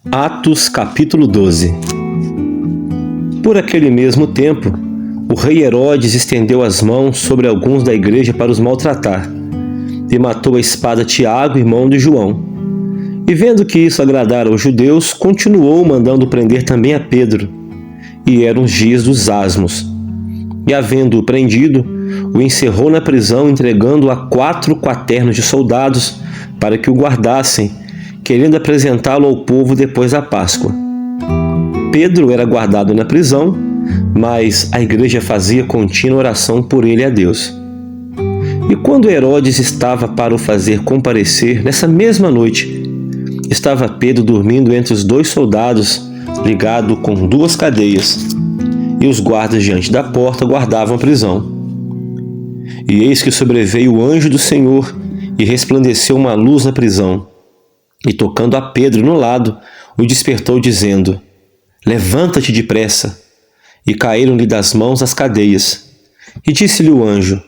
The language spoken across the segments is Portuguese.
Atos capítulo 12. Por aquele mesmo tempo, o rei Herodes estendeu as mãos sobre alguns da igreja para os maltratar, e matou a espada Tiago, irmão de João. E vendo que isso agradara aos judeus, continuou mandando prender também a Pedro. E eram os dias dos asmos. E havendo-o prendido, o encerrou na prisão, entregando-o a 4 quaternos de soldados para que o guardassem, querendo apresentá-lo ao povo depois da Páscoa. Pedro era guardado na prisão, mas a igreja fazia contínua oração por ele a Deus. E quando Herodes estava para o fazer comparecer, nessa mesma noite, estava Pedro dormindo entre os 2 soldados, ligado com 2 cadeias, e os guardas diante da porta guardavam a prisão. E eis que sobreveio o anjo do Senhor, e resplandeceu uma luz na prisão. E tocando a Pedro no lado, o despertou, dizendo: Levanta-te depressa. E caíram-lhe das mãos as cadeias. E disse-lhe o anjo: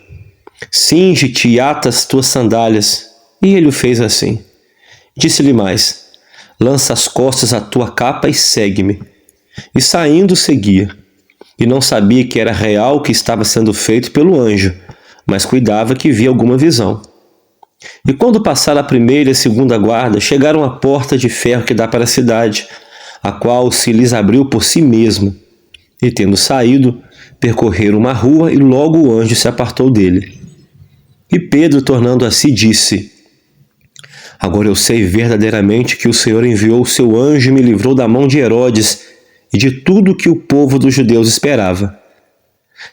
Cinge-te e ata as tuas sandálias. E ele o fez assim. Disse-lhe mais: Lança as costas a tua capa e segue-me. E saindo seguia. E não sabia que era real o que estava sendo feito pelo anjo, mas cuidava que via alguma visão. E quando passaram a primeira e a segunda guarda, chegaram à porta de ferro que dá para a cidade, a qual se lhes abriu por si mesma. E tendo saído, percorreram uma rua, e logo o anjo se apartou dele. E Pedro, tornando a si, disse: Agora eu sei verdadeiramente que o Senhor enviou o seu anjo e me livrou da mão de Herodes e de tudo que o povo dos judeus esperava.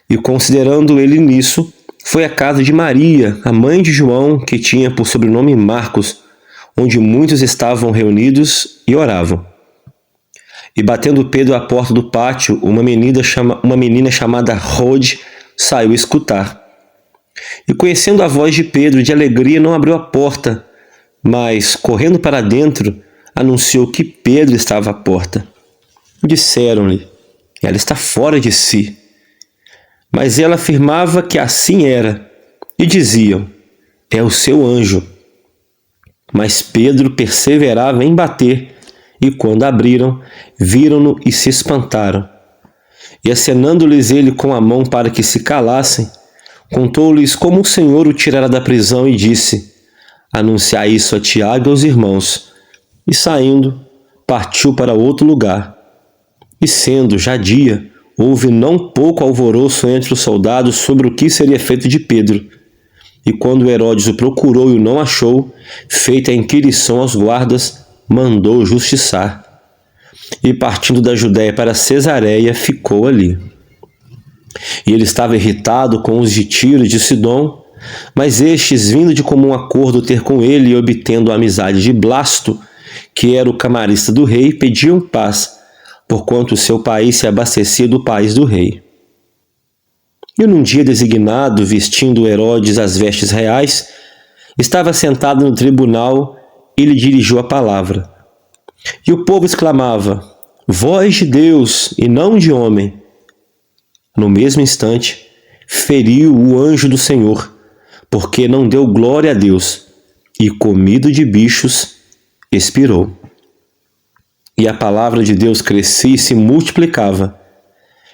E considerando ele nisso, foi à casa de Maria, a mãe de João, que tinha por sobrenome Marcos, onde muitos estavam reunidos e oravam. E batendo Pedro à porta do pátio, uma menina chamada Rode saiu escutar. E conhecendo a voz de Pedro, de alegria não abriu a porta, mas, correndo para dentro, anunciou que Pedro estava à porta. Disseram-lhe: Ela está fora de si. Mas ela afirmava que assim era, e diziam: É o seu anjo. Mas Pedro perseverava em bater, e quando abriram, viram-no e se espantaram. E acenando-lhes ele com a mão para que se calassem, contou-lhes como o Senhor o tirara da prisão e disse: Anunciai isso a Tiago e aos irmãos. E saindo, partiu para outro lugar. E sendo já dia, houve não pouco alvoroço entre os soldados sobre o que seria feito de Pedro. E quando Herodes o procurou e o não achou, feita a inquirição aos guardas, mandou justiçar. E partindo da Judéia para Cesareia, ficou ali. E ele estava irritado com os de Tiro e de Sidom, mas estes, vindo de comum acordo ter com ele e obtendo a amizade de Blasto, que era o camarista do rei, pediam paz, porquanto o seu país se abastecia do país do rei. E num dia designado, vestindo Herodes as vestes reais, estava sentado no tribunal e lhe dirigiu a palavra. E o povo exclamava: Voz de Deus e não de homem. No mesmo instante, feriu o anjo do Senhor, porque não deu glória a Deus, e comido de bichos, expirou. E a palavra de Deus crescia e se multiplicava.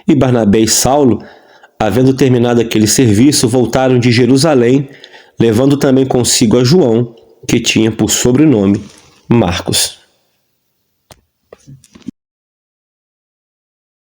E Barnabé e Saulo, havendo terminado aquele serviço, voltaram de Jerusalém, levando também consigo a João, que tinha por sobrenome Marcos.